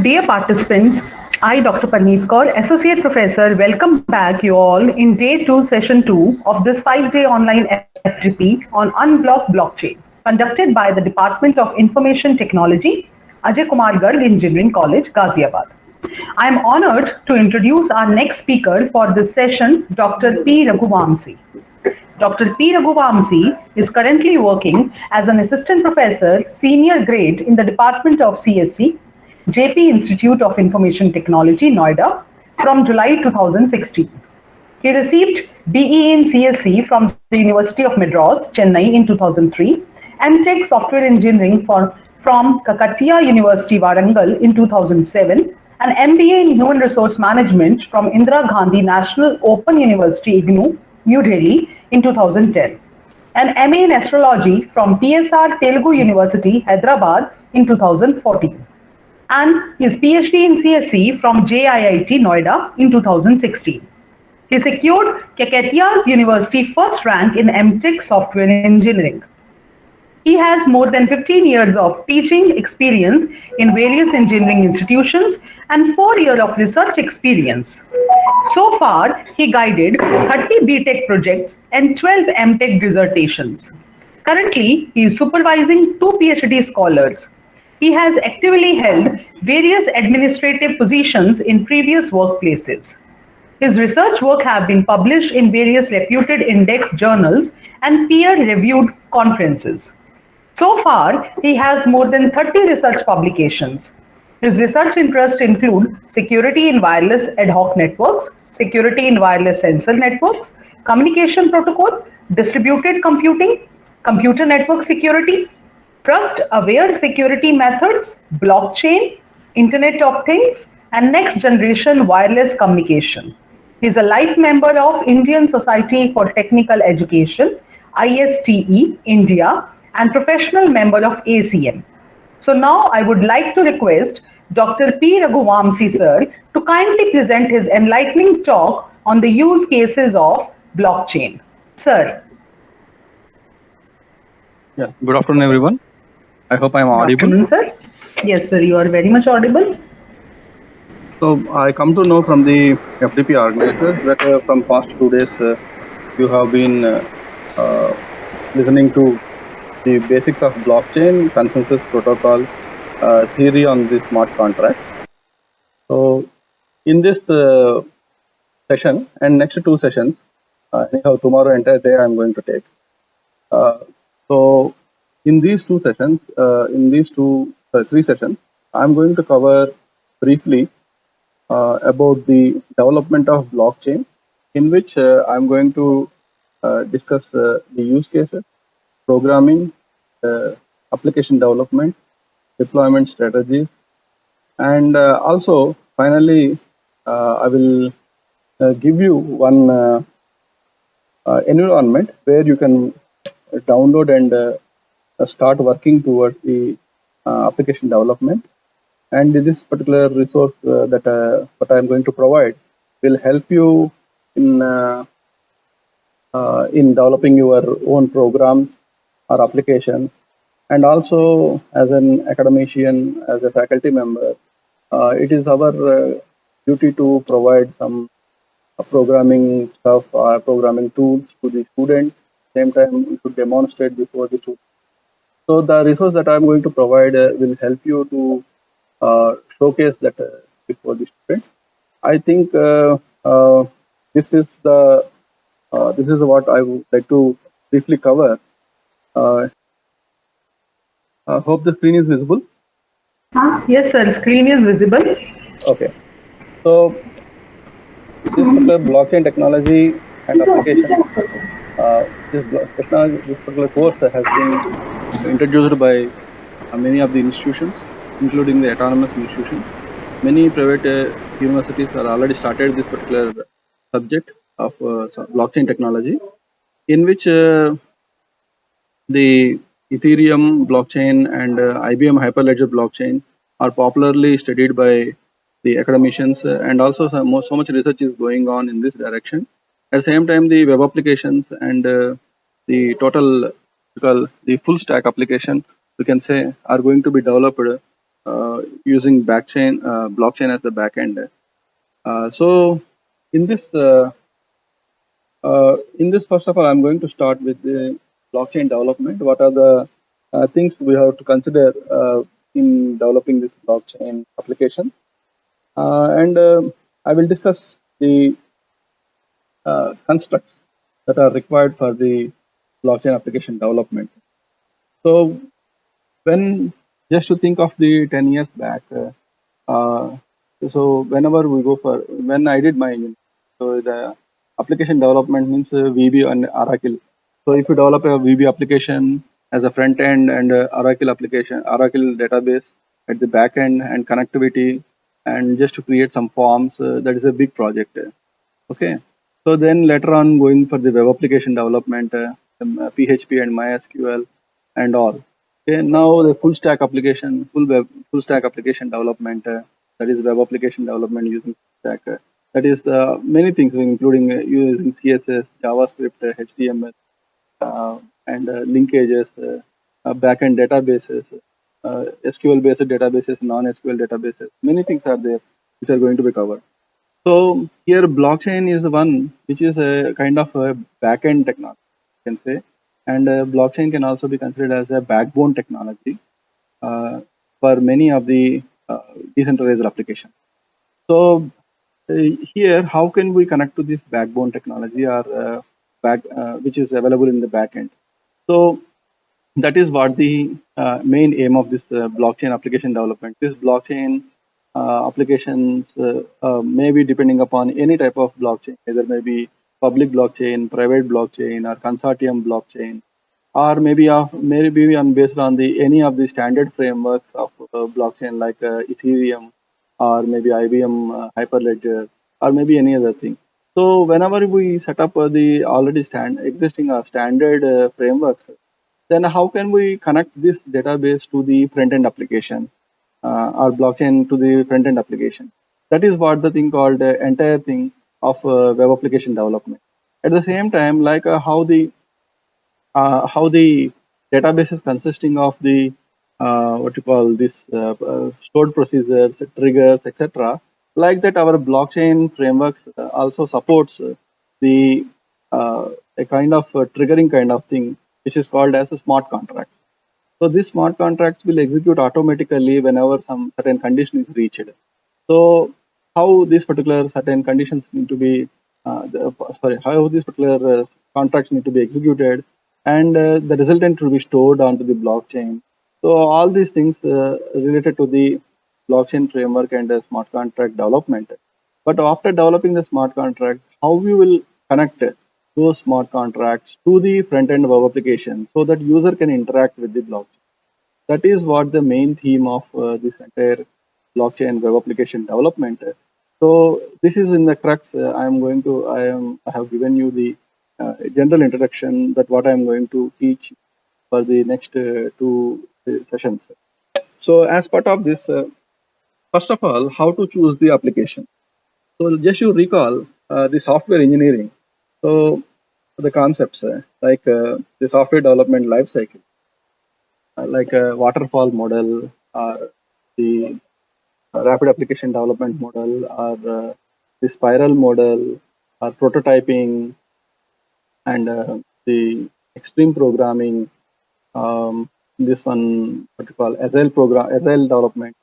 Dear participants, I, Dr. Parneet Kaur, Associate Professor, welcome back you all in Day 2, Session 2 of this 5-day online FDP on Unblock Blockchain, conducted by the Department of Information Technology, Ajay Kumar Garg Engineering College, Ghaziabad. I am honored to introduce our next speaker for this session, Dr. P. Raghuvamsi. Dr. P. Raghuvamsi is currently working as an assistant professor, senior grade in the Department of CSC, JP Institute of Information Technology, Noida, from July 2016. He received BE in CSC from the University of Madras, Chennai in 2003, and Tech Software Engineering from Kakatiya University, Warangal in 2007, and MBA in Human Resource Management from Indira Gandhi National Open University, IGNOU, New Delhi in 2010, and MA in Astrology from PSR Telugu University, Hyderabad in 2014, and his PhD in CSC from JIIT Noida in 2016. He secured Kakatiya University first rank in MTech Software Engineering. He has more than 15 years of teaching experience in various engineering institutions and 4 years of research experience. So far, he guided 30 BTech projects and 12 MTech dissertations. Currently, he is supervising 2 PhD scholars. He has actively held various administrative positions in previous workplaces. His research work have been published in various reputed index journals and peer-reviewed conferences. So far, he has more than 30 research publications. His research interests include security in wireless ad hoc networks, security in wireless sensor networks, communication protocol, distributed computing, computer network security, trust-aware security methods, blockchain, Internet of Things, and next-generation wireless communication. He is a life member of Indian Society for Technical Education, ISTE, India, and professional member of ACM. So now I would like to request Dr. P. Raghuvamsi sir to kindly present his enlightening talk on the use cases of blockchain. Sir. Yeah, good afternoon everyone. I hope I am audible. Good afternoon, sir. Yes, sir, you are very much audible. So I come to know from the FDP organizers that from past 2 days you have been listening to the basics of blockchain, consensus protocol, theory on the smart contract. So in this session and next 2 sessions, anyhow tomorrow entire day I am going to take. So in these 2 sessions, three sessions, I am going to cover briefly about the development of blockchain, in which I am going to discuss the use cases, programming, application development, deployment strategies, and also finally I will give you one environment where you can download and start working towards the application development. And this particular resource that what I am going to provide will help you in developing your own programs or applications, and also as an academician, as a faculty member, it is our duty to provide some programming stuff or programming tools to the students. Same time, we should demonstrate before the students. So the resource that I am going to provide will help you to showcase that before the student. I think this is what I would like to briefly cover. I hope the screen is visible. Yes, sir. Screen is visible. Okay. So this particular blockchain technology and application, this particular course has been introduced by many of the institutions, including the autonomous institutions. Many private universities are already started this particular subject of blockchain technology, in which the Ethereum blockchain and IBM Hyperledger blockchain are popularly studied by the academicians, and also so much research is going on in this direction. At the same time, the web applications and the total, the full stack application, we can say, are going to be developed using blockchain as the backend. So in this, first of all, I'm going to start with the blockchain development. What are the things we have to consider in developing this blockchain application? And I will discuss the constructs that are required for the blockchain application development. So when just to think of the 10 years back, uh, so whenever we go for when I did my so the application development means VB and Oracle. So if you develop a VB application as a front end and Oracle database at the back end and connectivity and just to create some forms, that is a big project. Okay. So then later on going for the web application development, PHP and MySQL and all. Okay. Now the full stack application development, that is web application development using stack. That is many things including using CSS, JavaScript, HTML, and linkages, backend databases, SQL based databases, non-SQL databases. Many things are there which are going to be covered. So here blockchain is the one which is a kind of a backend technology, you can say, and blockchain can also be considered as a backbone technology uh, for many of the decentralized applications. So here, how can we connect to this backbone technology or which is available in the backend? So that is what the main aim of this blockchain application development. This blockchain applications may be depending upon any type of blockchain, either maybe public blockchain, private blockchain, or consortium blockchain, or maybe on based on the any of the standard frameworks of blockchain like Ethereum, or maybe IBM Hyperledger, or maybe any other thing. So whenever we set up the already existing standard frameworks, then how can we connect this database to the front-end application or blockchain to the front-end application? That is what the thing called entire thing of web application development. At the same time, like how the database is consisting of the what you call this stored procedures, triggers, etc. Like that, our blockchain frameworks also supports the a kind of triggering kind of thing, which is called as a smart contract. So these smart contracts will execute automatically whenever some certain condition is reached. So how these particular certain conditions need to be, how these particular contracts need to be executed, and the resultant will be stored onto the blockchain. So all these things related to the blockchain framework and smart contract development. But after developing the smart contract, how we will connect those smart contracts to the front end web application so that user can interact with the blockchain. That is what the main theme of this entire blockchain web application development. So this is in the crux. I have given you the general introduction that what I am going to teach for the next two sessions. So as part of this, first of all, how to choose the application. So just you recall the software engineering. So the concepts like the software development life cycle, like a waterfall model or the rapid application development model or the spiral model or prototyping and the extreme programming, this one what you call agile development.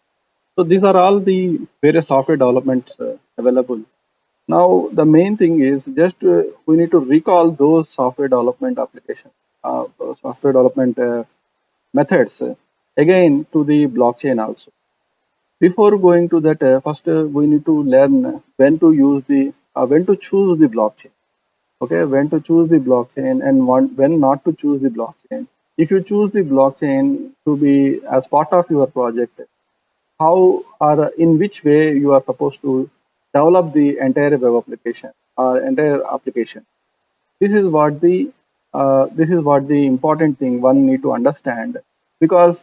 So these are all the various software developments available. Now the main thing is just we need to recall those software development applications, software development methods again to the blockchain also. Before going to that, first we need to learn when to choose the blockchain. Okay, when to choose the blockchain and when not to choose the blockchain. If you choose the blockchain to be as part of your project, how or in which way you are supposed to develop the entire web application or entire application. This is what the important thing one need to understand, because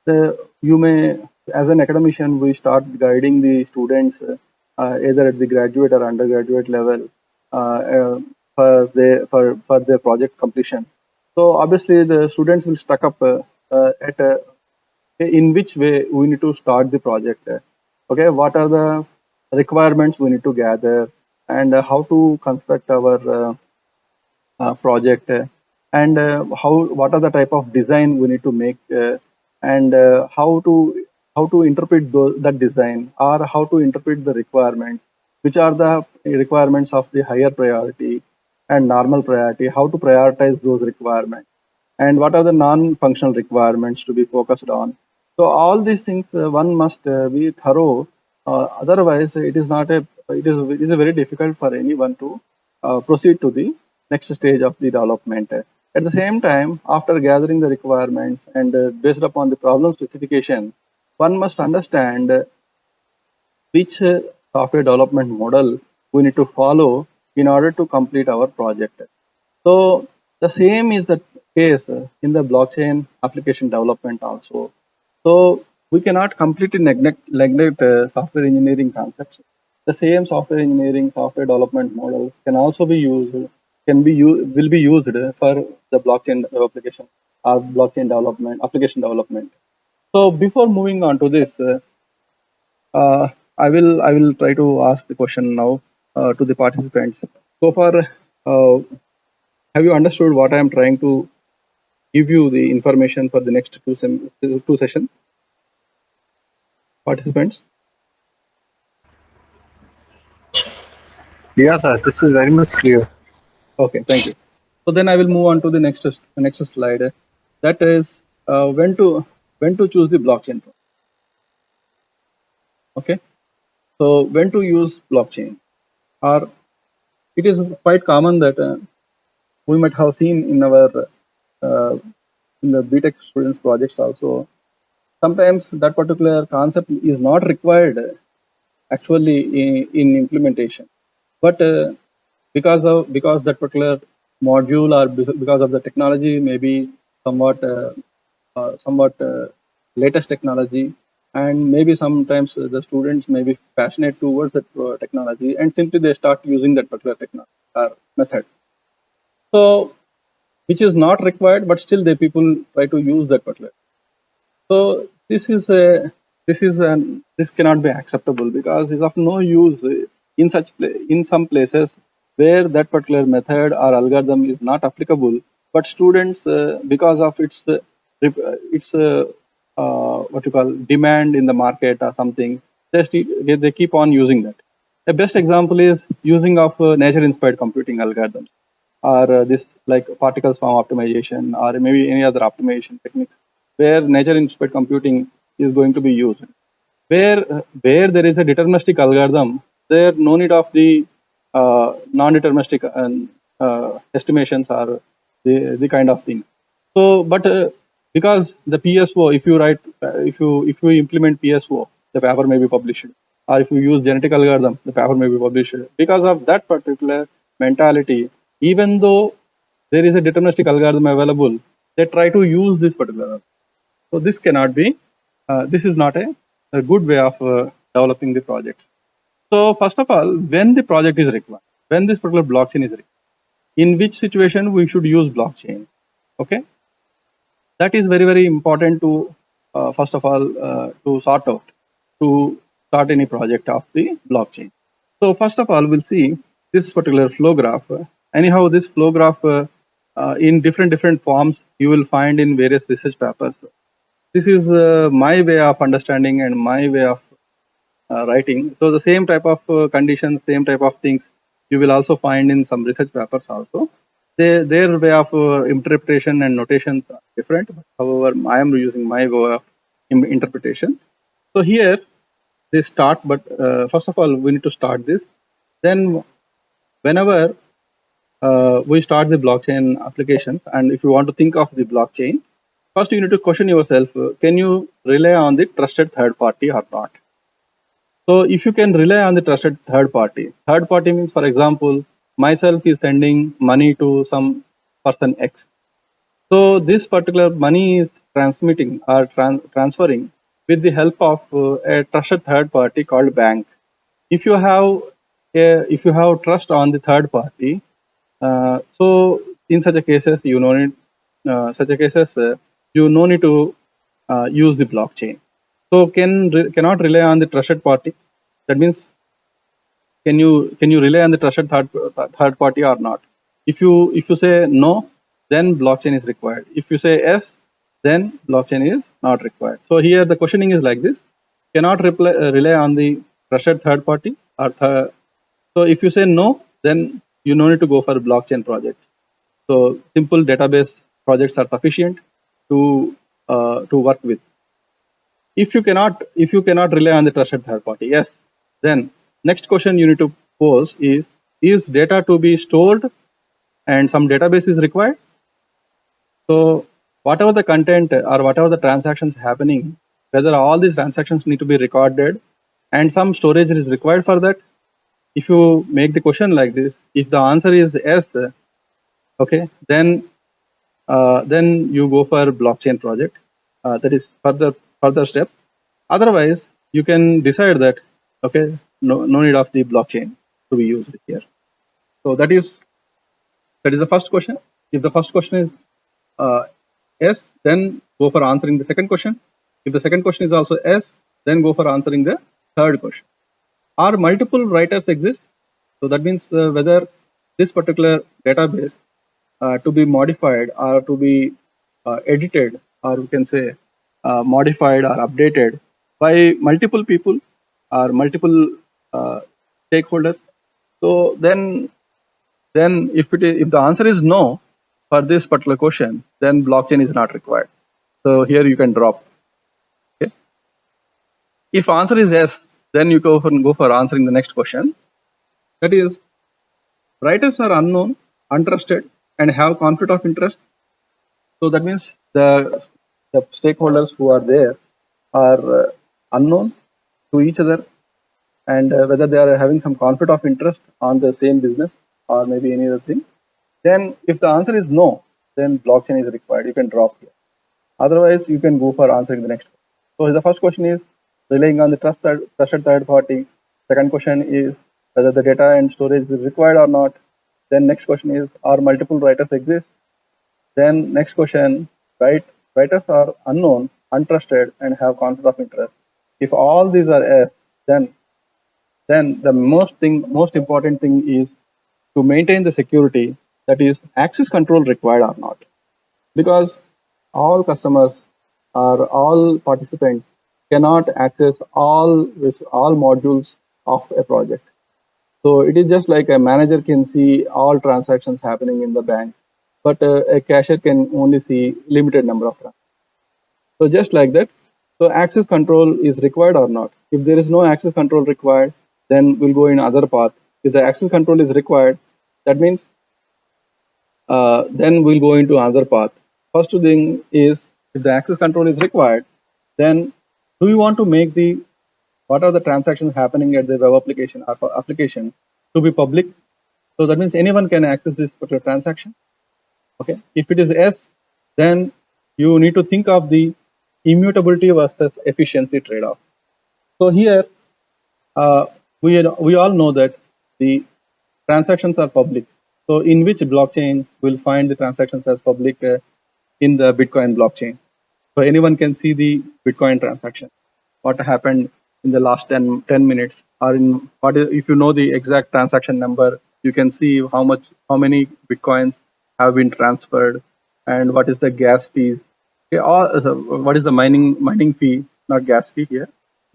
you may, as an academician, we start guiding the students either at the graduate or undergraduate level for their project completion. So obviously the students will stuck up at in which way we need to start the project. Okay, what are the requirements we need to gather, and how to construct our project, and what are the type of design we need to make, and how to interpret that design, or how to interpret the requirements, which are the requirements of the higher priority and normal priority, how to prioritize those requirements, and what are the non-functional requirements to be focused on. So all these things one must be thorough. Otherwise, it is very difficult for anyone to proceed to the next stage of the development. At the same time, after gathering the requirements and based upon the problem specification, one must understand which software development model we need to follow in order to complete our project. So the same is the case in the blockchain application development also. So we cannot completely neglect software engineering concepts. The same software engineering, software development model can also be used, will be used for the blockchain application or blockchain development, application development. So before moving on to this, I will try to ask the question now to the participants. So far, have you understood what I am trying to give you the information for the next two sessions, participants? Yeah, sir, this is very much clear. Okay, thank you. So then I will move on to the next slide. That is when to choose the blockchain. Okay, so when to use blockchain, or it is quite common that we might have seen in our in the BTech students projects also. Sometimes that particular concept is not required actually in implementation, but because that particular module or because of the technology maybe somewhat latest technology, and maybe sometimes the students may be passionate towards that technology, and simply they start using that particular technology or method. So which is not required, but still the people try to use that particular. So this cannot be acceptable, because it's of no use in some places where that particular method or algorithm is not applicable, but students because of its what you call demand in the market or something, they keep on using that. The best example is using of nature inspired computing algorithms, or this like particle swarm optimization, or maybe any other optimization technique where nature inspired computing is going to be used. Where there is a deterministic algorithm, there no need of the non-deterministic estimations or the kind of thing. So, but because the PSO, if you write, if you implement PSO, the paper may be published, or if you use genetic algorithm, the paper may be published. Because of that particular mentality, even though there is a deterministic algorithm available, they try to use this particular. So this cannot be. This is not a good way of developing the projects. So first of all, when the project is required, when this particular blockchain is required, in which situation we should use blockchain? Okay, that is very important to first of all to sort out to start any project of the blockchain. So first of all, we'll see this particular flow graph. Anyhow, this flow graph in different forms you will find in various research papers. This is my way of understanding and my way of writing. So the same type of conditions, same type of things you will also find in some research papers also. Their way of interpretation and notations are different. However, I am using my way of interpretation. So here they start, but first of all, we need to start this. Then whenever we start the blockchain applications, and if you want to think of the blockchain, first you need to question yourself, can you rely on the trusted third party or not? So if you can rely on the trusted third party means, for example, myself is sending money to some person X. So this particular money is transmitting or transferring with the help of a trusted third party called bank. If you have trust on the third party, so in such a cases you no need you no need to use the blockchain. So cannot rely on the trusted party. That means can you rely on the trusted third party or not? If you say no, then blockchain is required. If you say yes, then blockchain is not required. So here the questioning is like this: cannot rely on the trusted third party or so if you say no, then you no need to go for blockchain projects. So simple database projects are sufficient to work with. If you cannot rely on the trusted third party, yes, then next question you need to pose is data to be stored and some database is required? So whatever the content or whatever the transactions happening, whether all these transactions need to be recorded and some storage is required for that. If you make the question like this, if the answer is yes, okay, then you go for blockchain project. That is further step. Otherwise, you can decide that okay, no need of the blockchain to be used here. So that is the first question. If the first question is yes, then go for answering the second question. If the second question is also yes, then go for answering the third question. Are multiple writers exist? So that means whether this particular database to be modified or to be edited, or we can say modified or updated by multiple people or multiple stakeholders. So then if the answer is no for this particular question, then blockchain is not required. So here you can drop. Okay. If answer is yes, then you go for answering the next question. That is, writers are unknown, untrusted, and have conflict of interest. So that means the stakeholders who are there are unknown to each other, and whether they are having some conflict of interest on the same business or maybe any other thing. Then if the answer is no, then blockchain is required. You can drop here. Otherwise, you can go for answering the next one. So the first question is relying on the trusted third party. Second question is whether the data and storage is required or not. Then next question is, are multiple writers exist? Then next question, writers are unknown, untrusted, and have conflict of interest. If all these are yes, then the most important thing is to maintain the security, that is access control required or not. Because all customers or all participants cannot access all modules of a project. So it is just like a manager can see all transactions happening in the bank, but a cashier can only see limited number of transactions. So just like that, so access control is required or not. If there is no access control required, then we'll go in other path. If the access control is required, that means then we'll go into another path. First thing is, if the access control is required, then do you want to make what are the transactions happening at the web application or application to be public? So that means anyone can access this particular transaction. Okay. If it is yes, then you need to think of the immutability versus efficiency trade-off. So here we all know that the transactions are public. So in which blockchain will find the transactions as public in the Bitcoin blockchain? So anyone can see the Bitcoin transaction, what happened in the last 10 minutes, or if you know the exact transaction number, you can see how many Bitcoins have been transferred and what is the gas fees. Okay, what is the mining fee, not gas fee here.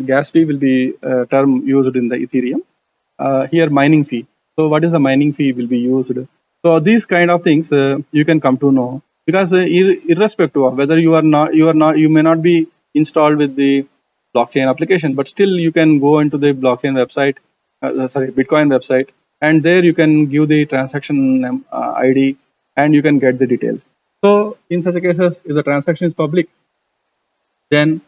Gas fee will be a term used in the Ethereum. Here mining fee. So what is the mining fee will be used? So these kind of things you can come to know, because irrespective of whether you may not be installed with the blockchain application, but still you can go into the blockchain website, Bitcoin website, and there you can give the transaction ID and you can get the details. So in such cases, if the transaction is public, then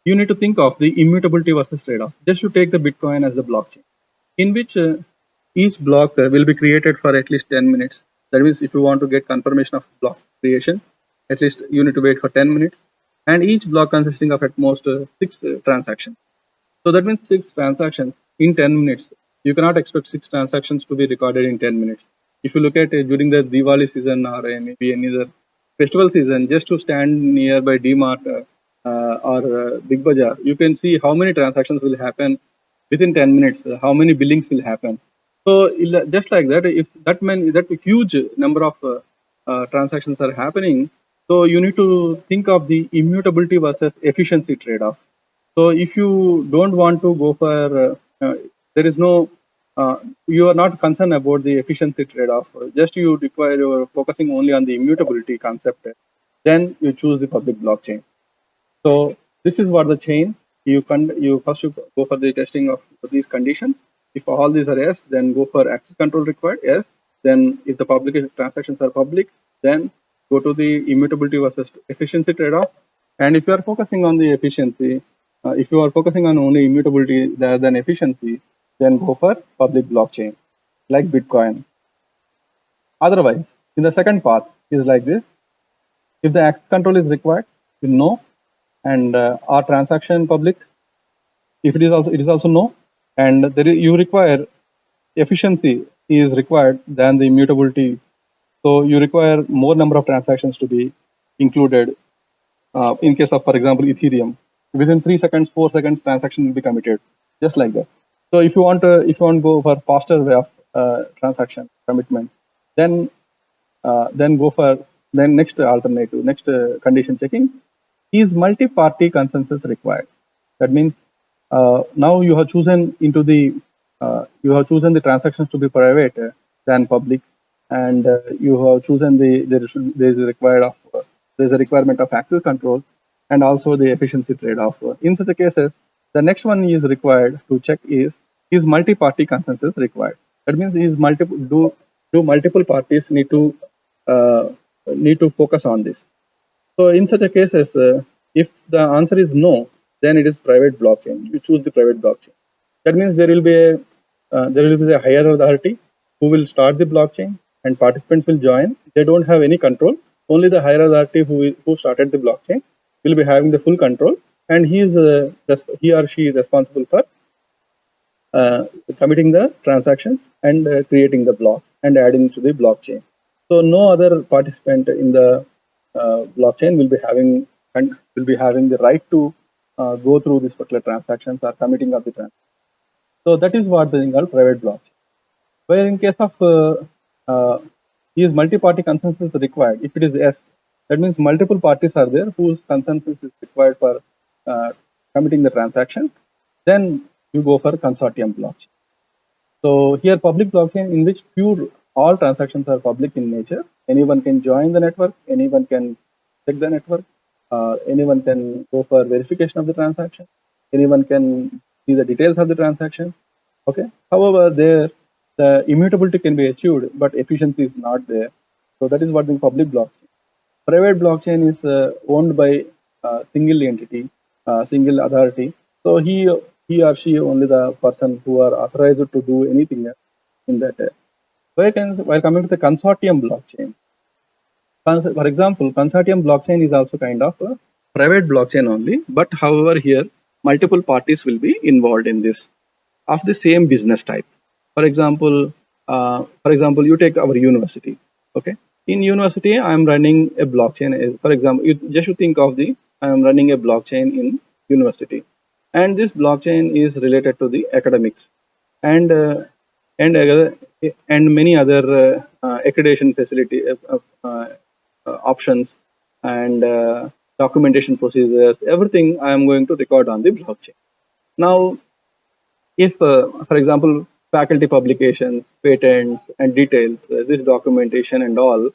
you need to think of the immutability versus trade-off. Just to take the Bitcoin as the blockchain, in which each block will be created for at least 10 minutes. That means if you want to get confirmation of block creation, at least you need to wait for 10 minutes. And each block consisting of at most 6 transactions. So that means 6 transactions in 10 minutes. You cannot expect 6 transactions to be recorded in 10 minutes. If you look at during the Diwali season or maybe any other festival season, just to stand nearby DMart or Big Bazaar, you can see how many transactions will happen within 10 minutes, how many billings will happen. So just like that, if that huge number of transactions are happening, so you need to think of the immutability versus efficiency trade-off. So if you don't want to go for, there is no, you are not concerned about the efficiency trade-off. Just you're focusing only on the immutability concept. Then you choose the public blockchain. So this is what the chain. You first go for the testing of these conditions. If all these are yes, then go for access control required. Yes. Then if the public transactions are public, then go to the immutability versus efficiency trade-off. And if you are focusing on the efficiency, if you are focusing on only immutability rather than efficiency, then go for public blockchain like Bitcoin. Otherwise, in the second path is like this. If the access control is required, you know, and our transaction public, if it is also no, and you require efficiency is required than the immutability. So you require more number of transactions to be included. In case of, for example, Ethereum, within 3 seconds, 4 seconds, transaction will be committed, just like that. So if you want to go for faster way of transaction commitment, then go for next alternative, next condition checking is multi-party consensus required. That means now you have chosen the transactions to be private than public, and you have chosen there's a requirement of access control and also the efficiency trade-off. In such cases, the next one is required to check is multi-party consensus required. That means do multiple parties need to focus on this. So in such a cases, if the answer is no, then it is private blockchain. You choose the private blockchain. That means there will be a higher authority who will start the blockchain, and participants will join. They don't have any control. Only the higher authority who started the blockchain will be having the full control, and he or she is responsible for committing the transactions and creating the blocks and adding to the blockchain. So no other participant in the blockchain will be having the right to go through this particular transactions or committing of the transaction. So that is what they call private blockchain. Where in case of is multi-party consensus required? If it is yes, that means multiple parties are there whose consensus is required for committing the transaction. Then you go for consortium blockchain. So here public blockchain in which all transactions are public in nature. Anyone can join the network. Anyone can check the network. Anyone can go for verification of the transaction. Anyone can see the details of the transaction. Okay. However, the immutability can be achieved, but efficiency is not there. So that is what the public blockchain. Private blockchain is owned by single entity, single authority. So he or she only the person who are authorized to do anything in that. While coming to the consortium blockchain, for example, consortium blockchain is also kind of a private blockchain only, but however here multiple parties will be involved in this of the same business type. For example, you take our university. Okay, in university I am running a blockchain. For example, you just think of I am running a blockchain in university, and this blockchain is related to the academics and many other accreditation facility options and documentation procedures. Everything I am going to record on the blockchain. Now, if, for example, faculty publications, patents, and details, this documentation and all,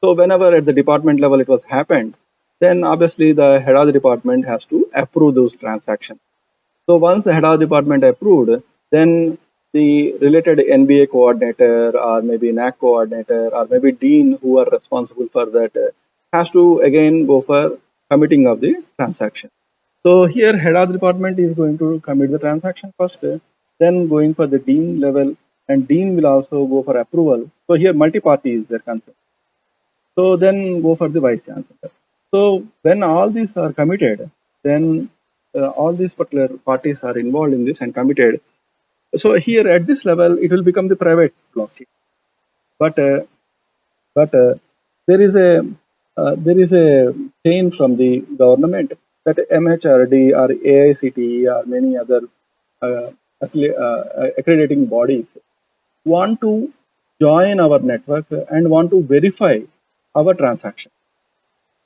so whenever at the department level it was happened, then obviously the head of the department has to approve those transactions. So once the head of the department approved, then the related NBA coordinator or maybe NAC coordinator or maybe dean who are responsible for that has to again go for committing of the transaction. So here head of the department is going to commit the transaction first, then going for the dean level, and dean will also go for approval. So here multi-party is their concern. So then go for the vice chancellor. So when all these are committed, then all these particular parties are involved in this and committed. So here at this level, it will become the private blockchain. But there is a chain from the government that MHRD or AICTE or many other accrediting bodies want to join our network and want to verify our transaction.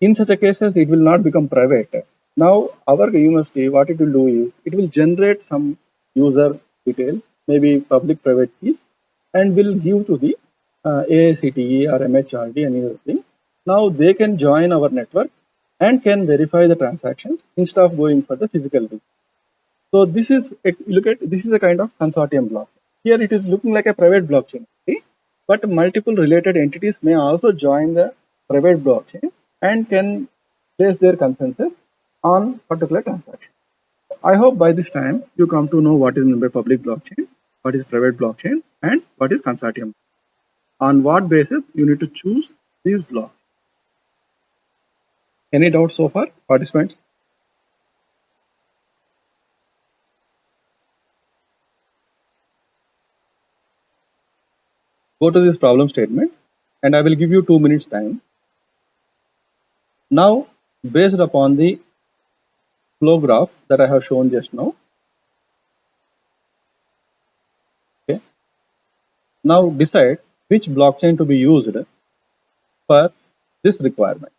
In such a cases, it will not become private. Now, our university, what it will do is, it will generate some user details, maybe public-private keys, and will give to the AICTE or MHRD, any other thing. Now, they can join our network and can verify the transactions instead of going for the physical route. So this is, this is a kind of consortium block. Here it is looking like a private blockchain, but multiple related entities may also join the private blockchain and can place their consensus on particular transaction. I hope by this time you come to know what is meant by public blockchain, what is private blockchain, and what is consortium. On what basis you need to choose these blocks. Any doubts so far, participants? Go to this problem statement and I will give you 2 minutes time. Now, based upon the flow graph that I have shown just now, okay, now decide which blockchain to be used for this requirement.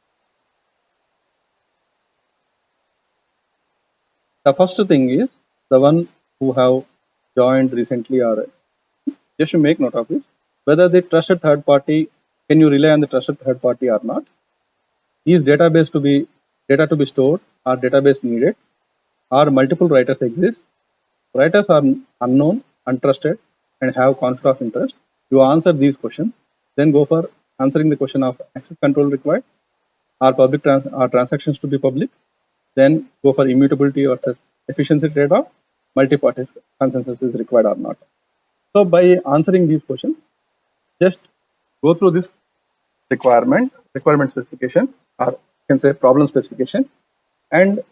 The first thing is the one who have joined recently, or just to make note of this, whether the trusted third party, can you rely on the trusted third party or not? Is database to be data to be stored or database needed? Or multiple writers exist? Writers are unknown, untrusted, and have conflict of interest. You answer these questions, then go for answering the question of access control required, are public transactions to be public, then go for immutability or efficiency trade-off, multi-party consensus is required or not. So by answering these questions, just go through this requirement specification, or you can say problem specification, and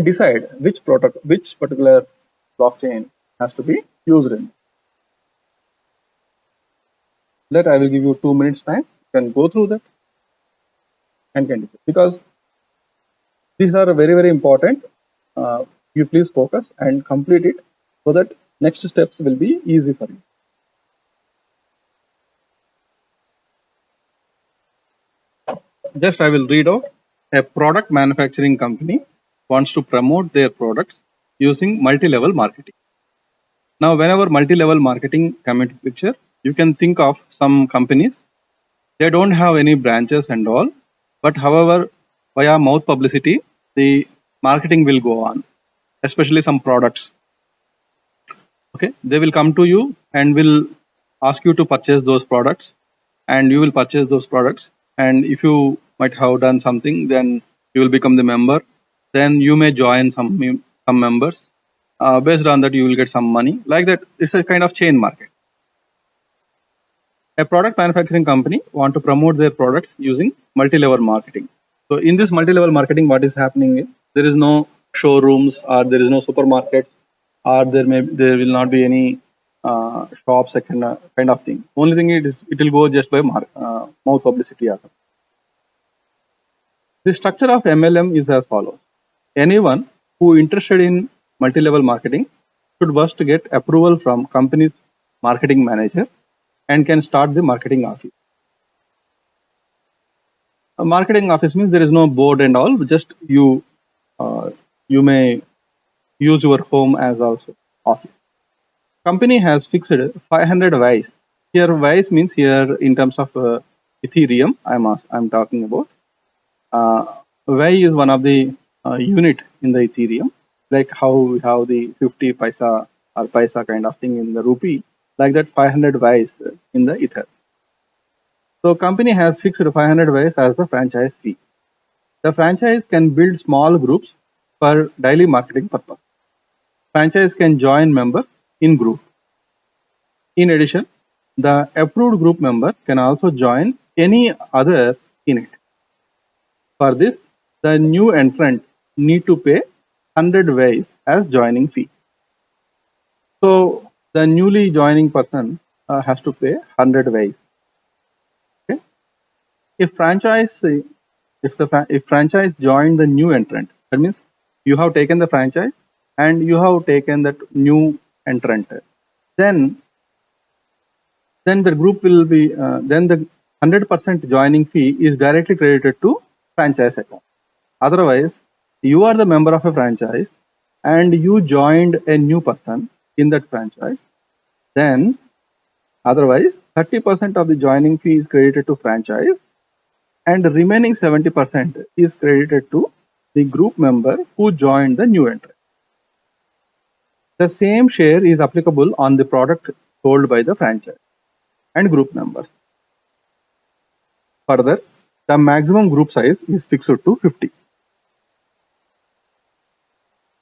decide which particular blockchain has to be used in. That I will give you 2 minutes time. You can go through that and can decide, because these are very, very important. You please focus and complete it so that next steps will be easy for you. Just I will read out. A product manufacturing company wants to promote their products using multi-level marketing. Now, whenever multi-level marketing come into picture, you can think of some companies. They don't have any branches and all, but however, via mouth publicity, the marketing will go on, especially some products. Okay, they will come to you and will ask you to purchase those products, and you will purchase those products. And if you might have done something, then you will become the member. Then you may join some members. Based on that, you will get some money. Like that, it's a kind of chain market. A product manufacturing company want to promote their products using multi-level marketing. So in this multi-level marketing, what is happening is there is no showrooms, or there is no supermarkets, or there will not be any shops, kind of thing. Only thing is it will go just by mouth publicity. The structure of MLM is as follows. Anyone who interested in multi-level marketing should first get approval from company's marketing manager and can start the marketing office. A marketing office means there is no board and all, just you may use your home as also office. Company has fixed 500 Ys. Here Ys means here in terms of Ethereum I'm talking about. Y is one of the unit in the Ethereum, like how we have the 50 paisa or paisa kind of thing in the rupee, like that 500 Ys in the Ether. So company has fixed 500 Ys as the franchise fee. The franchise can build small groups for daily marketing purpose. Franchise can join members in group. In addition, the approved group member can also join any other in it. For this, the new entrant need to pay 100 Ys as joining fee. So the newly joining person has to pay 100 Ys. Okay? If franchise if franchise joined the new entrant, that means you have taken the franchise and you have taken that new entrant, then the group will be then the 100% joining fee is directly credited to franchise account. Otherwise, you are the member of a franchise and you joined a new person in that franchise, then otherwise 30% of the joining fee is credited to franchise and the remaining 70% is credited to the group member who joined the new entrant. The same share is applicable on the product sold by the franchise and group members. Further, the maximum group size is fixed to 50.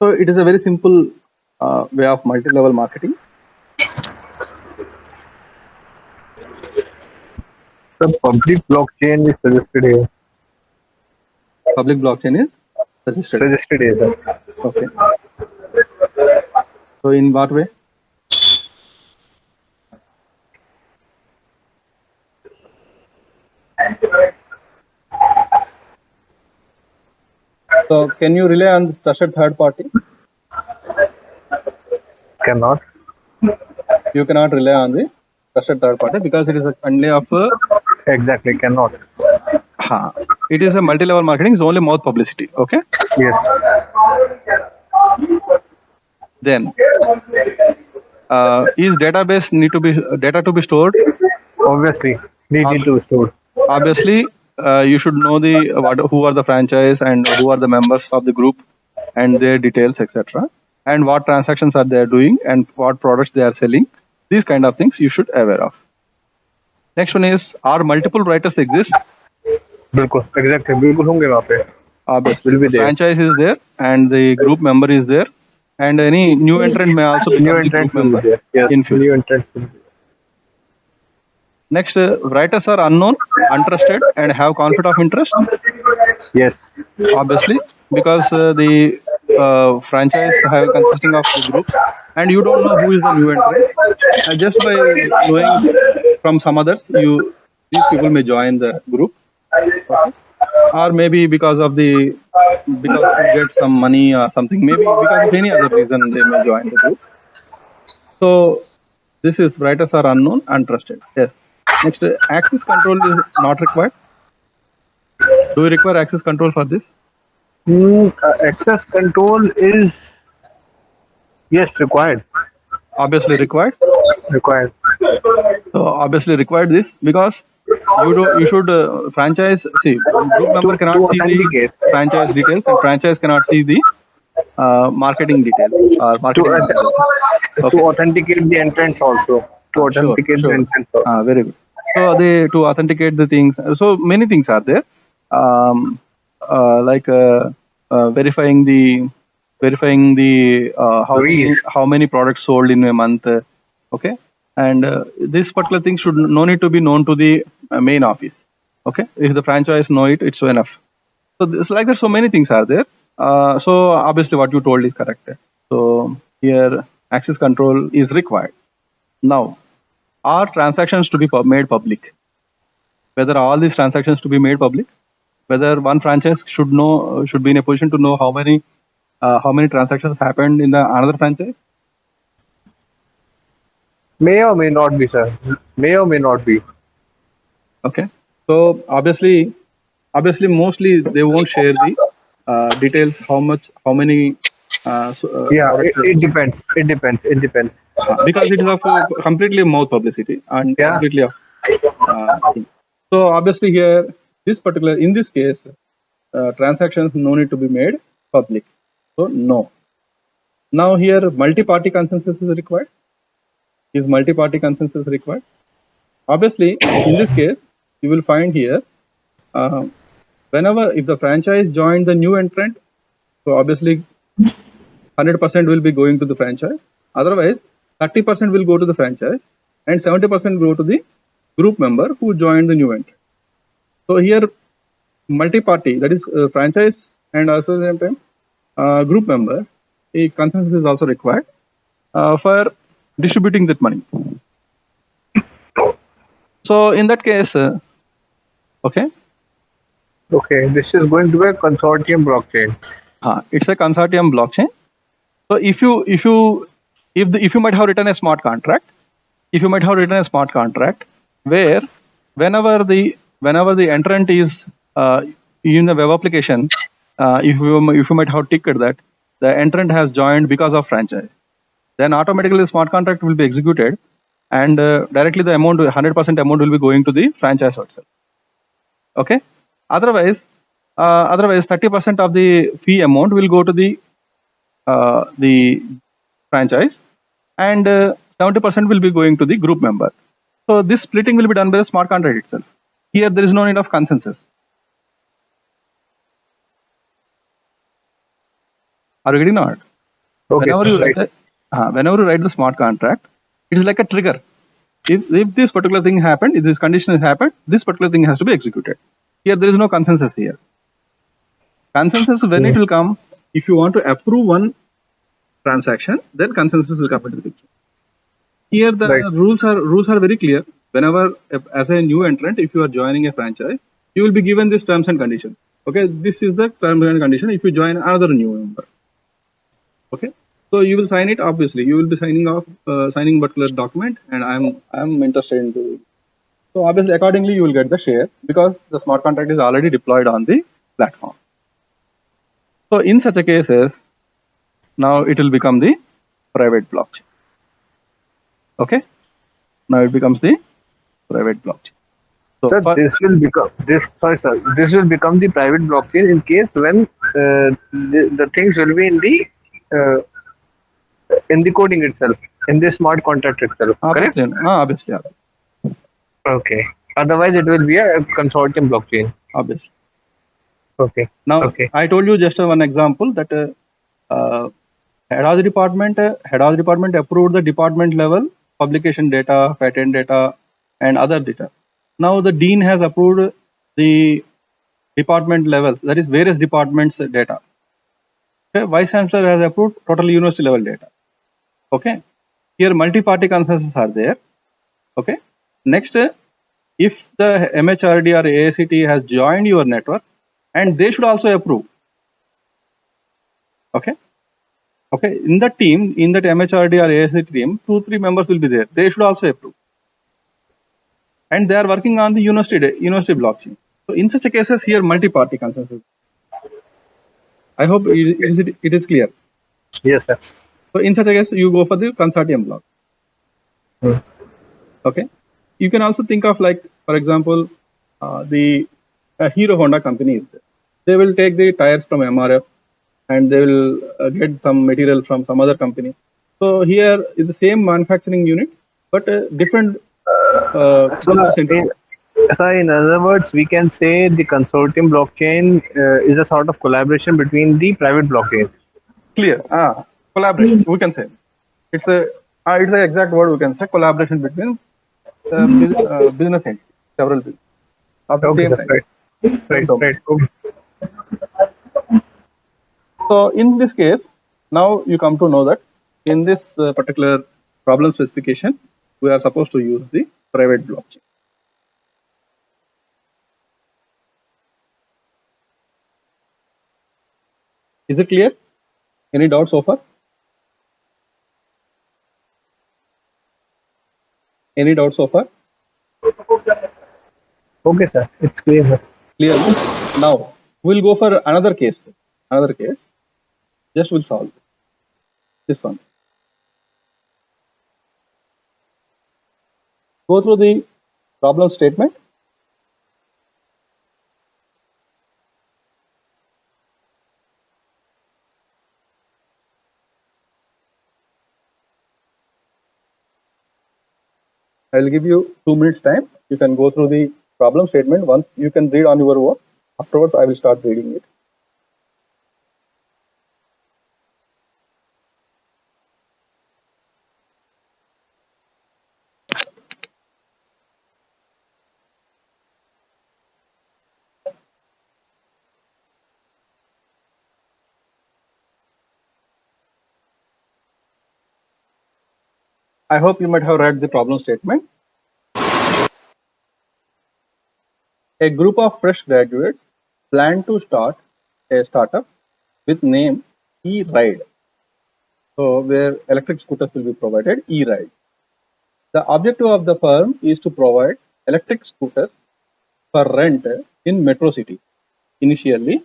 So it is a very simple way of multi-level marketing. The public blockchain is suggested here. Public blockchain is suggested. Suggested here, sir. Okay. So in what way? So can you rely on the trusted third party? Cannot. You cannot rely on the trusted third party because it is only of Exactly, cannot. it is a multi-level marketing. It's only mouth publicity. Okay. Yes. Then is database need to be data to be stored? Obviously, need to store. Obviously, you should know who are the franchise and who are the members of the group and their details, etc. And what transactions are they doing and what products they are selling. These kind of things you should aware of. Next one is, are multiple writers exist? बिल्कुल, exactly, बिल्कुल होंगे वहाँ पे. Obviously, Will be the there. franchise is there and the group member is there, and any new entrant may also become New the group entrants will member be there. Yes, in future. new entrants will be there. Next, writers are unknown, untrusted, and have conflict of interest. Yes. Obviously, because the franchise have consisting of the groups, and you don't know who is the new entrant. Just by knowing from some others, these people may join the group, okay? Or maybe because to get some money or something. Maybe because of any other reason they may join the group. So this is writers are unknown, untrusted. Yes. Next, access control is not required. Do we require access control for this? Access control is, yes, required. Obviously required. Required. So obviously required this because you should franchise. See, group member cannot see the authenticate. franchise details, and franchise cannot see the marketing details or marketing details. Okay. To authenticate the entrants also. To authenticate the entrants also. Very good. So to authenticate the things. So many things are there, like verifying the how many products sold in a month. Okay, and this particular thing should no need to be known to the main office. Okay, if the franchise know it, it's enough. So this, like that, so many things are there. So obviously what you told is correct. So here access control is required. Now, are transactions to be made public? Whether all these transactions to be made public? Whether one franchise should be in a position to know how many transactions happened in the another franchise? May or may not be, sir. May or may not be. Okay. So obviously, mostly they won't share the details. How many? It depends. It depends. Because it is of completely mouth publicity and completely of thing. So obviously here, in this case, transactions no need to be made public. So no. Now here multi-party consensus is required. Is multi-party consensus required? Obviously, in this case, you will find here, if the franchise joined the new entrant, so obviously 100% will be going to the franchise. Otherwise, 30% will go to the franchise and 70% go to the group member who joined the new entrant. So here, multi-party, that is franchise and also the same time group member, a consensus is also required for distributing that money. So in that case, okay. Okay, this is going to be a consortium blockchain. It's a consortium blockchain. So if you might have written a smart contract, where whenever the entrant is in the web application, if you might have ticked that the entrant has joined because of franchise, then automatically the smart contract will be executed, and directly the amount, 100% amount, will be going to the franchise itself. Okay. Otherwise, 30% of the fee amount will go to the franchise, and 70% will be going to the group member. So this splitting will be done by the smart contract itself. Here there is no need of consensus. Are you getting it? Okay, Whenever you write the smart contract, it is like a trigger. If this particular thing happened, if this condition has happened, this particular thing has to be executed. Here there is no consensus here. Consensus, when it will come, if you want to approve one transaction, then consensus will come into the picture. Here the rules are very clear. Whenever, as a new entrant, if you are joining a franchise, you will be given this terms and condition. Okay, this is the terms and condition if you join another new member. Okay, so you will sign it. Obviously, you will be signing particular document, and I'm interested in doing. So obviously, accordingly, you will get the share because the smart contract is already deployed on the platform. So in such a cases, now it will become the private blockchain. Okay, now it becomes the private blockchain. So sir, this will become the private blockchain in case when the things will be in the coding itself, in the smart contract itself. Correct? Obviously. Okay. Otherwise, it will be a consortium blockchain. Obviously. Okay. Now, okay. I told you just one example that head of the department approved the department level publication data, patent data, and other data. Now the dean has approved the department level, that is various departments data. Okay, vice chancellor has approved total university level data. Okay, here multi-party consensus are there. Okay, next, if the MHRD or AACT has joined your network, and they should also approve. Okay, in that team, in that MHRD or AACT team, 2-3 members will be there. They should also approve, and they are working on the university blockchain. So in such a cases, here multi-party consensus. I hope it is clear. Yes, sir. So in such a case, you go for the consortium block. Okay. You can also think of, like, for example, the Hero Honda company is there. They will take the tires from MRF, and they will get some material from some other company. So here is the same manufacturing unit, but different. So in other words, we can say the consortium blockchain is a sort of collaboration between the private blockchains. Clear. Collaboration. We can say it's the exact word we can say. Collaboration between business entities, several business. Right. So in this case, now you come to know that in this particular problem specification, we are supposed to use the private blockchain. Is it clear? Any doubts so far? Any doubts so far? Okay, sir. It's clear, sir. Clear. Now we'll go for another case. Just we'll solve this one. Go through the problem statement. I'll give you 2 minutes time. You can go through the problem statement. Once you can read on your own. Afterwards, I will start reading it. I hope you might have read the problem statement. A group of fresh graduates plan to start a startup with name E-Ride. So where electric scooters will be provided, E-Ride. The objective of the firm is to provide electric scooters for rent in metro cities. Initially,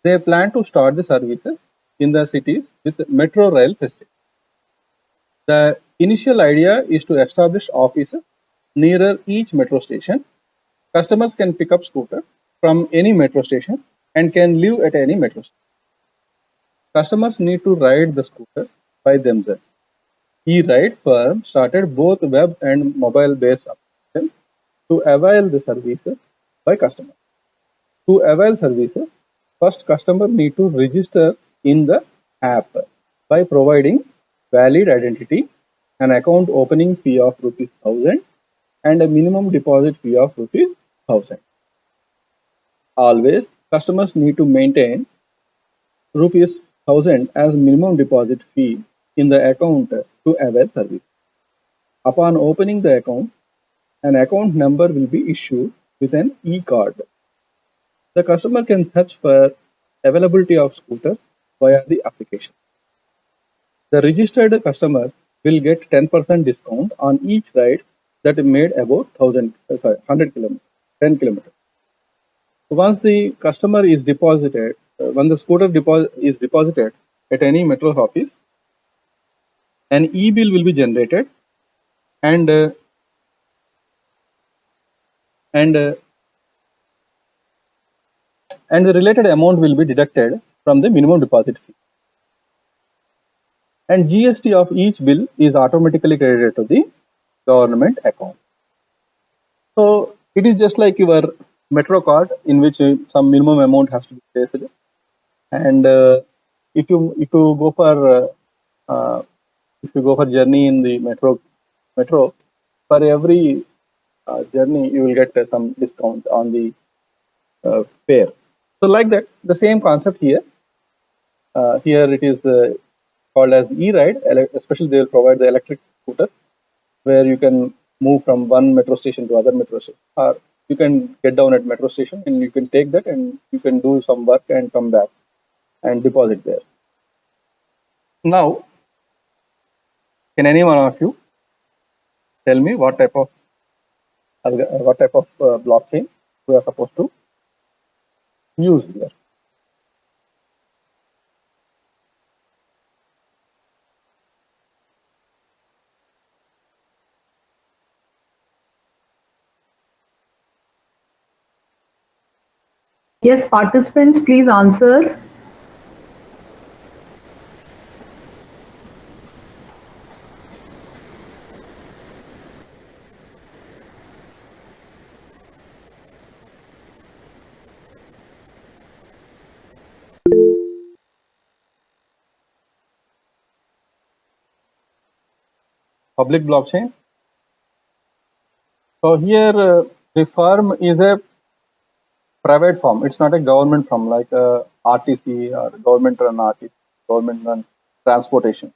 they plan to start the services in the cities with metro rail facilities. The initial idea is to establish offices nearer each metro station. Customers can pick up scooters from any metro station and can live at any metro station. Customers need to ride the scooter by themselves. E-Ride firm started both web and mobile-based applications to avail the services by customers. To avail services, first customer need to register in the app by providing valid identity, an account opening fee of ₹1000 and a minimum deposit fee of ₹1000. Always, customers need to maintain ₹1000 as minimum deposit fee in the account to avail service. Upon opening the account, an account number will be issued with an e-card. The customer can search for availability of scooters via the application. The registered customer will get 10% discount on each ride that is made about 100 kilometers, 10 kilometers. Once the customer is deposited, when the scooter is deposited at any metro office, an e-bill will be generated and the related amount will be deducted from the minimum deposit fee. And GST of each bill is automatically credited to the government account. So it is just like your metro card in which some minimum amount has to be placed. And if you go for journey in the metro, for every journey you will get some discount on the fare. So like that, the same concept here. Here it is called as e-ride. Especially they will provide the electric scooter where you can move from one metro station to other metro station, or you can get down at metro station and you can take that and you can do some work and come back and deposit there. Now, can any one of you tell me what type of blockchain we are supposed to use here? Yes, participants, please answer. Public blockchain. So here the firm is a private firm. It's not a government firm like RTC or government run RTC, government run transportation.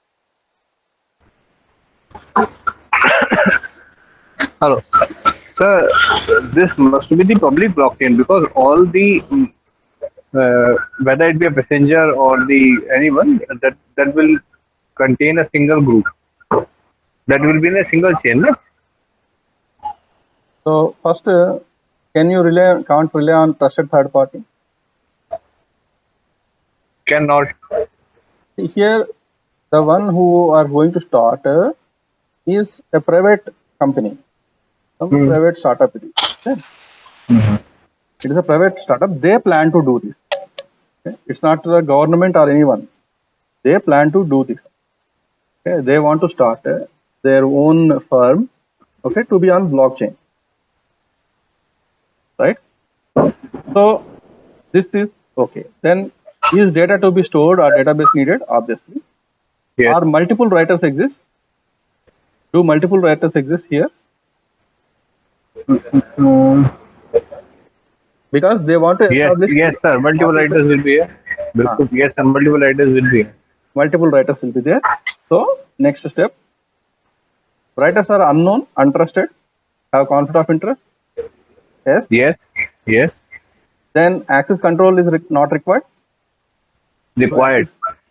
Hello. Sir, this must be the public blockchain because all the whether it be a passenger or the anyone that will contain a single group. That will be in a single chain, no? So first, can't rely on trusted third party? Cannot. Here, the one who are going to start is a private company, some private startup. It is. Okay? It is a private startup. They plan to do this. Okay? It's not the government or anyone. They plan to do this. Okay? They want to start their own firm, okay, to be on blockchain, right? So this is okay. Then is data to be stored or database needed? Obviously. Yes. Are multiple writers exist? Do multiple writers exist here? Because they want to establish. Yes, sir. Multiple writers will be here. Yes, sir. Multiple writers will be here. Multiple writers will be there. So next step. Writers are unknown, untrusted, have conflict of interest. Yes. Yes. then access control is not required. Required.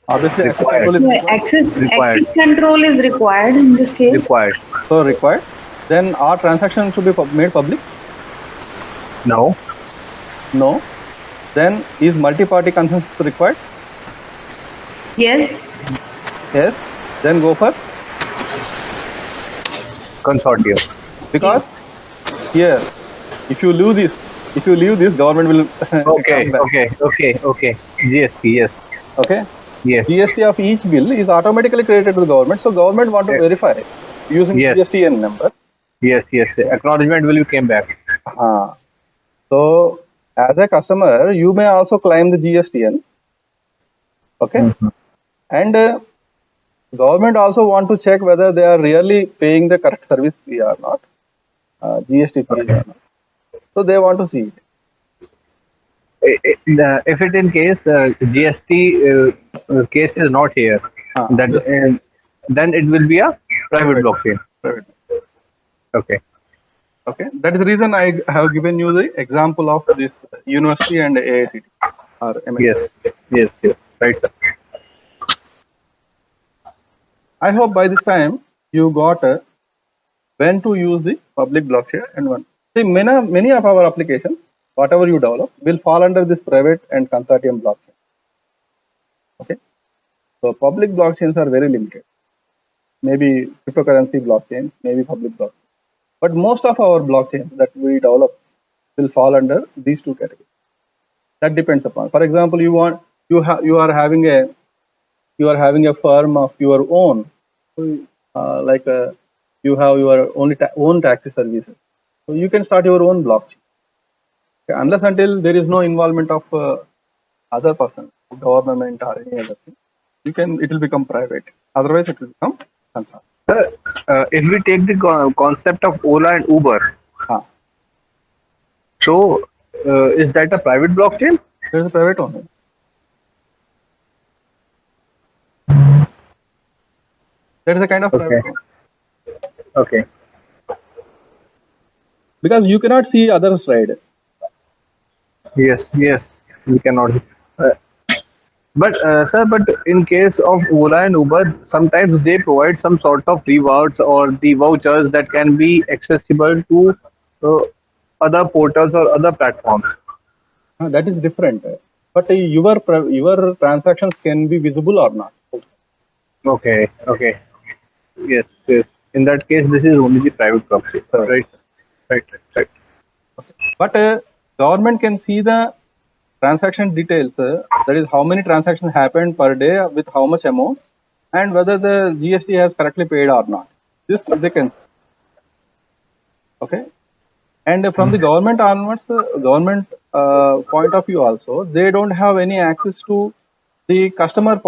Obviously, access Required. control is No, required. Required. access control is required in this case. Required. So required. Then our transaction should be made public. No. No. Then is multi-party consensus required? Yes. Yes. Then go for Consortium. because here, if you leave this, government will Okay. come back. Okay. GST. Yes. Okay. Yes. GST of each bill is automatically credited to the government. So government want to Yes. verify using Yes. GSTN number. Yes. Acknowledgement will came back. So as a customer, you may also claim the GSTN. Okay. Mhm. And government also want to check whether they are really paying the correct service fee or not, GST fee or not. So they want to see it. If it in case GST case is not here, then it will be a private blockchain. Private. Okay. Okay. That is the reason I have given you the example of this university and AICT or MIT. Yes. Right, sir. I hope by this time you got when to use the public blockchain and when. See, many of our applications, whatever you develop, will fall under this private and consortium blockchain. Okay. So public blockchains are very limited. Maybe cryptocurrency blockchains, maybe public blockchain. But most of our blockchains that we develop will fall under these two categories. That depends upon. For example, you are having a firm of your own, you have your own taxi services. So you can start your own blockchain. Okay, unless until there is no involvement of other person, government or any other thing, it will become private. Otherwise, it will become concern. Sir, if we take the concept of Ola and Uber, so is that a private blockchain? There is a private only. There is a kind of private one. Okay. Because you cannot see others ride. Yes, we cannot. But in case of Ola and Uber, sometimes they provide some sort of rewards or the vouchers that can be accessible to other portals or other platforms. That is different. But your transactions can be visible or not. Okay. Yes. In that case, this is only the private property. Right. But government can see the transaction details. That is how many transactions happened per day with how much amount, and whether the GST has correctly paid or not. This they can. Okay. And from the government onwards, government point of view also, they don't have any access to the customer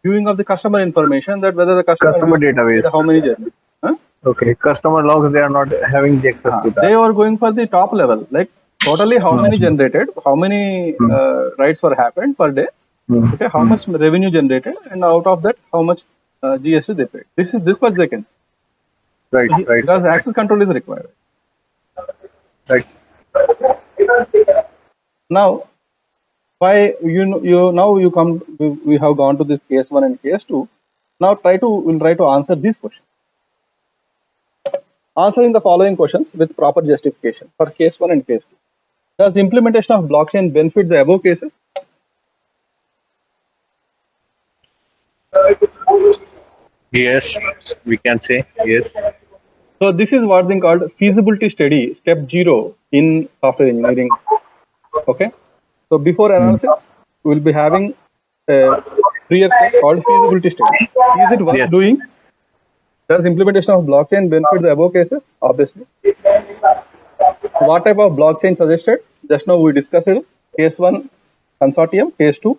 viewing of the customer information, that whether the Customer database. How many journeys. Okay, customer logs, they are not having the access to that. They are going for the top level, like totally how many generated, how many rides were happened per day, okay, how much revenue generated, and out of that, how much GST they paid. This much they can. Right. Because access control is required. Right. Now, we have gone to this case 1 and case 2. Now we'll try to answer these questions. Answering the following questions with proper justification for case 1 and case 2. Does implementation of blockchain benefit the above cases? Yes, we can say yes. So this is what is called feasibility study, step 0 in software engineering. Okay. So before analysis, we will be having a previous step called feasibility study. Is it worth doing? Does implementation of blockchain benefit the above cases? Obviously. What type of blockchain suggested? Just now we discussed it. Case 1, consortium. Case 2,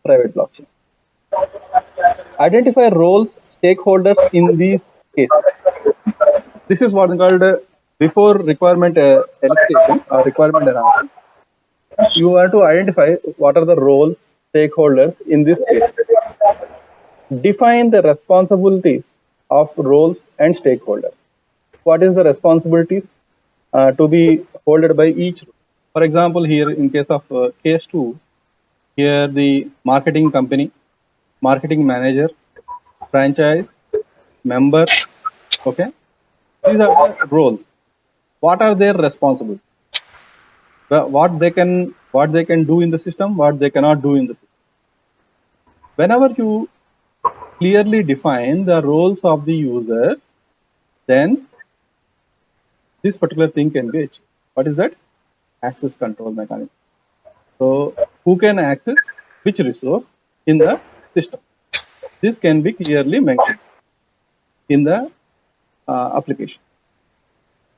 private blockchain. Identify roles, stakeholders in these cases. This is what is called before requirement elicitation or requirement analysis. You have to identify what are the roles, stakeholders in this case. Define the responsibilities of roles and stakeholders. What is the responsibilities to be held by each role? For example, here in case of case 2, here the marketing company, marketing manager, franchise, member, okay, these are the roles. What are their responsibilities? What they can do in the system, what they cannot do in the system. Whenever you clearly define the roles of the user, then this particular thing can be achieved. What is that? Access control mechanism. So who can access which resource in the system? This can be clearly mentioned in the application.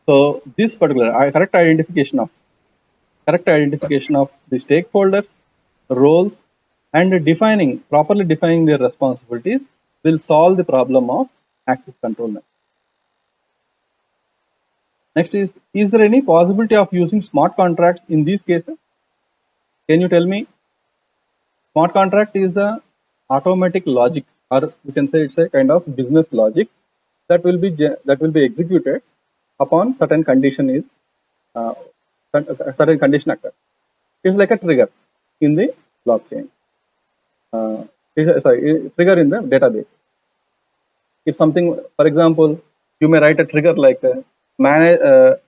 So this particular correct identification of the stakeholders, roles, and properly defining their responsibilities will solve the problem of access control. Next is there any possibility of using smart contracts in these cases? Can you tell me? Smart contract is the automatic logic, or we can say it's a kind of business logic that will be executed upon certain condition is certain condition occurs. It's like a trigger in the blockchain. Trigger in the database. If something, for example, you may write a trigger like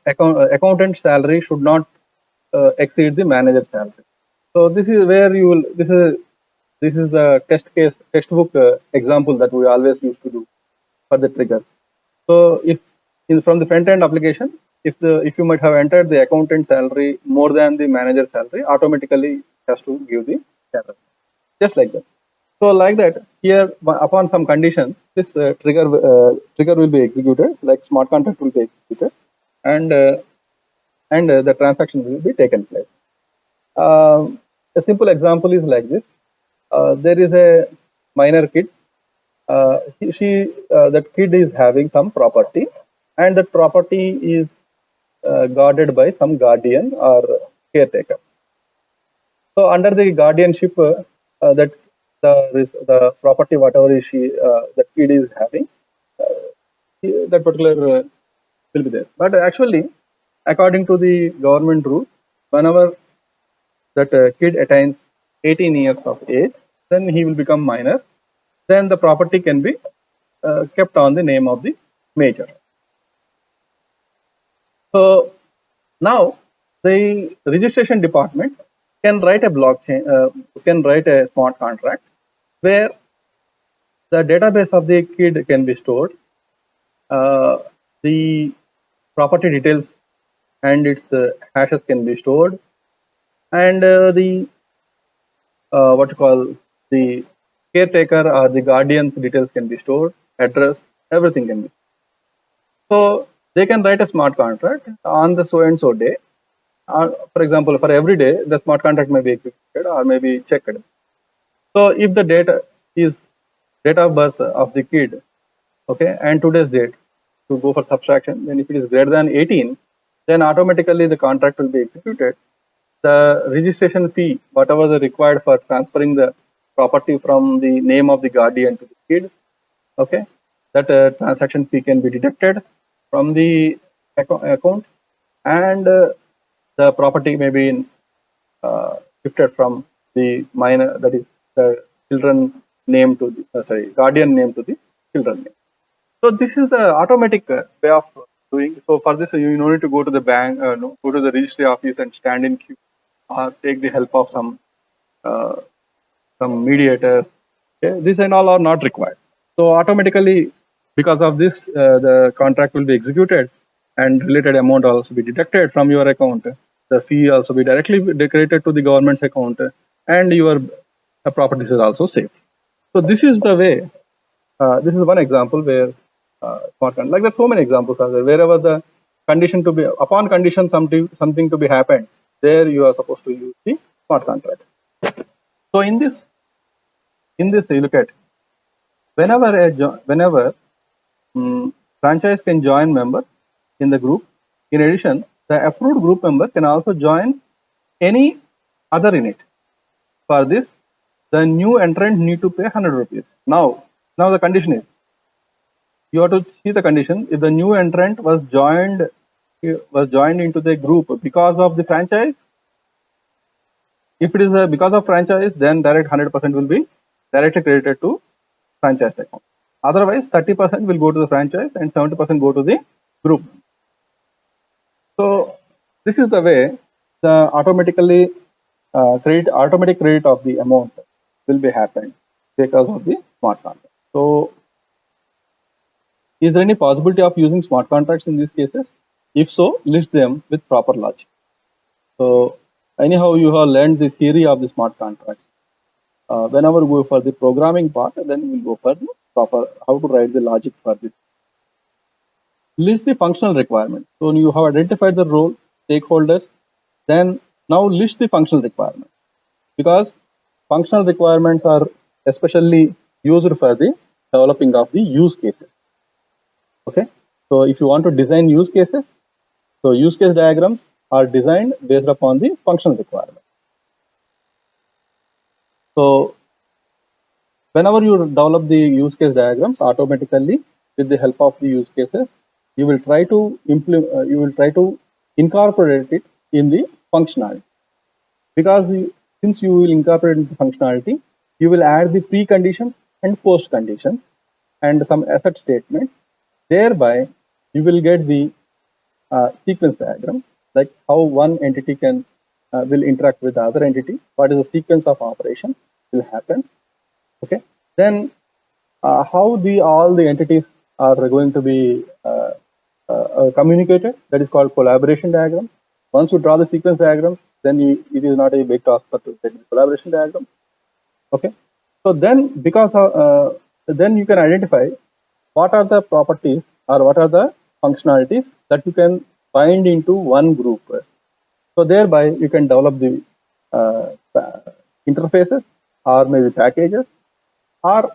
accountant salary should not exceed the manager salary. So this is where you will. This is the textbook example that we always used to do for the trigger. So if from the front end application, if you might have entered the accountant salary more than the manager salary, automatically it has to give the error. Just like that. So like that, here upon some conditions, this trigger will be executed, like smart contract will be executed, and the transaction will be taken place. A simple example is like this. There is a minor kid. That kid is having some property, and that property is guarded by some guardian or caretaker. So under the guardianship, that the property whatever that kid is having, that particular will be there. But actually, according to the government rule, whenever that kid attains 18 years of age, then he will become minor. Then the property can be kept on the name of the major. So now the registration department can write a blockchain, can write a smart contract where the database of the kid can be stored, the property details and its hashes can be stored, and the the caretaker or the guardian's details can be stored, address, everything can be. So they can write a smart contract on the so and so day. For example, for every day, the smart contract may be executed or may be checked. So if the data is date of birth of the kid, okay, and today's date, to go for subtraction, then if it is greater than 18, then automatically the contract will be executed. The registration fee, whatever the required for transferring the property from the name of the guardian to the kid, okay, that transaction fee can be deducted from the account, and the property may be shifted from the minor, that is the children name to the guardian name to the children name. So this is the automatic way of doing. So for this, you no need to go to the bank, go to the registry office and stand in queue, or take the help of some mediator. Okay? This and all are not required. So automatically, because of this, the contract will be executed, and related amount will also be deducted from your account. The fee also be directly credited to the government's account, and your properties is also safe. So this is the way. This is one example where smart contract. Like there's so many examples are there. Wherever the condition to be upon condition something to be happened, there you are supposed to use the smart contracts. So in this you look at whenever franchise can join member in the group. In addition, the approved group member can also join any other in it. For this, the new entrant need to pay 100 rupees. Now the condition is, you have to see the condition. If the new entrant was joined into the group because of the franchise, If it is because of franchise, then direct 100% will be directly credited to franchise account. Otherwise, 30% will go to the franchise and 70% go to the group. So this is the way the automatic credit of the amount will be happened because of the smart contract. So is there any possibility of using smart contracts in these cases? If so, list them with proper logic. So anyhow, you have learned the theory of the smart contracts. Whenever we go for the programming part, then we'll go for the proper how to write the logic for this. List the functional requirements. So you have identified the role, stakeholders, then now list the functional requirements, because functional requirements are especially used for the developing of the use cases. Okay, so if you want to design use cases, so use case diagrams are designed based upon the functional requirement. So whenever you develop the use case diagrams, automatically with the help of the use cases, you will try to incorporate it in the functionality. Because since you will incorporate into functionality, you will add the preconditions and post conditions and some asset statements. Thereby, you will get the sequence diagram, like how one entity can will interact with the other entity. What is the sequence of operations will happen? Okay. Then how all the entities are going to be communicated? That is called collaboration diagram. Once you draw the sequence diagram, then it is not a big task but to get the collaboration diagram. Okay. So then, because then you can identify what are the properties or what are the functionalities that you can bind into one group. So thereby you can develop the interfaces or maybe packages, or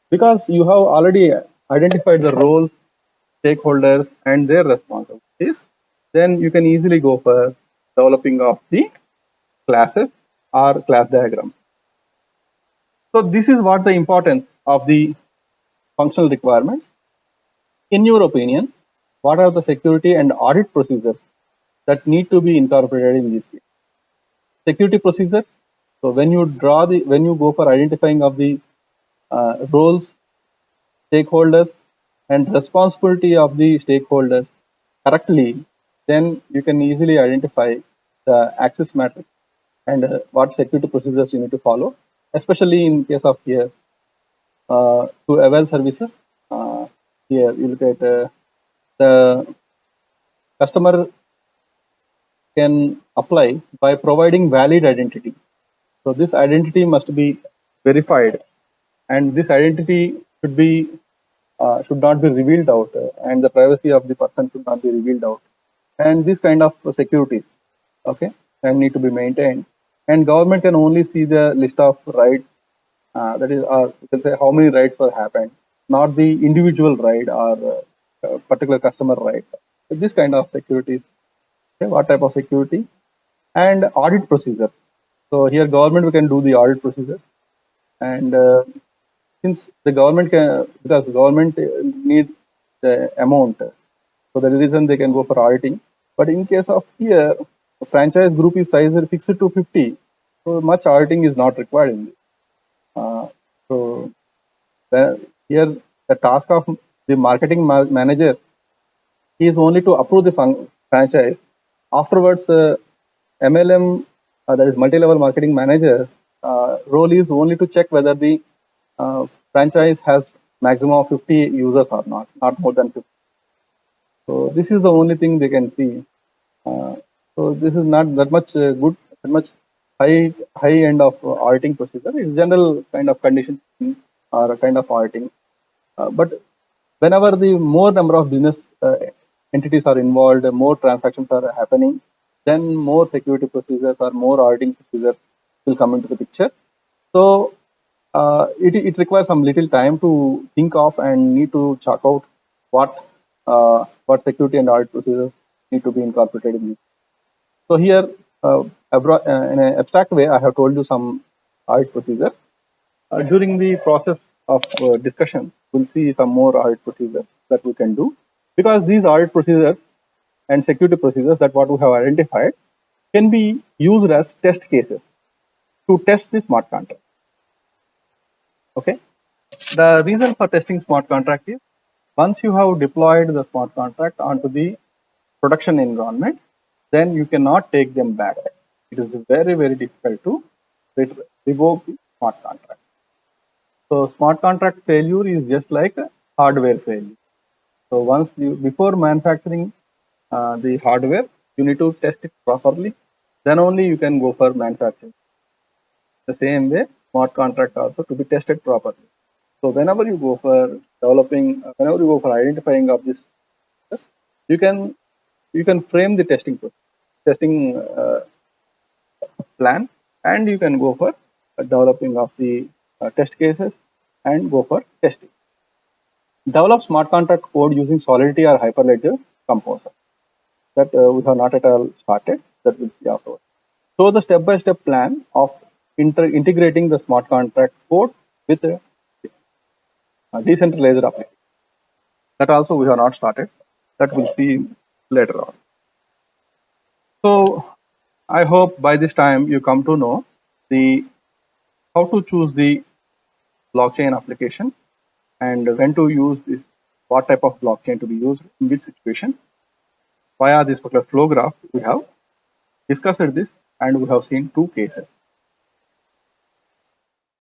because you have already identified the roles, stakeholders, and their responsibilities, then you can easily go for developing of the classes or class diagrams. So this is what the importance of the functional requirements. In your opinion, what are the security and audit procedures that need to be incorporated in this case? Security procedures. So when you go for identifying of the roles, stakeholders, and responsibility of the stakeholders correctly, then you can easily identify the access matrix and what security procedures you need to follow, especially in case of here to avail services. Here you look at the customer can apply by providing valid identity. So this identity must be verified, and this identity should not be revealed out, and the privacy of the person should not be revealed out. And this kind of security, okay, and need to be maintained. And government can only see the list of rights, that is, you can say how many rights were happened, not the individual right or particular customer right. So this kind of security, okay, what type of security, and audit procedure. So here government can do the audit procedure, and since the government can, because government needs the amount, so that is the reason they can go for auditing. But in case of here, the franchise group is size fixed to 50, so much auditing is not required in this. So here the task of the marketing manager is only to approve the franchise. Afterwards, MLM, that is multi-level marketing manager, role is only to check whether the franchise has maximum of 50 users or not more than 50. So this is the only thing they can see. So this is not that much good, that much high end of auditing procedure. It's general kind of condition or a kind of auditing. But whenever the more number of business entities are involved, more transactions are happening, then more security procedures or more auditing procedures will come into the picture. So it requires some little time to think of and need to chalk out what security and audit procedures need to be incorporated in this. So here, in an abstract way, I have told you some audit procedures. During the process of discussion, we'll see some more audit procedures that we can do, because these audit procedures and security procedures that what we have identified can be used as test cases. to test the smart contract. Okay. The reason for testing smart contract is once you have deployed the smart contract onto the production environment, then you cannot take them back. It is very, very difficult to revoke the smart contract. So smart contract failure is just like a hardware failure. So once you, before manufacturing the hardware, you need to test it properly. Then only you can go for manufacturing. The same way, smart contract also to be tested properly. So whenever you go for developing, whenever you go for identifying of this, you can frame the testing plan, and you can go for developing of the test cases and go for testing. Develop smart contract code using Solidity or Hyperledger Composer. That we have not at all started. That we'll see afterwards. So the step-by-step plan of integrating the smart contract code with a decentralized application. That also we have not started. That we'll see later on. So I hope by this time you come to know the how to choose the blockchain application and when to use this, what type of blockchain to be used in which situation. Via this particular flow graph, we have discussed this and we have seen two cases.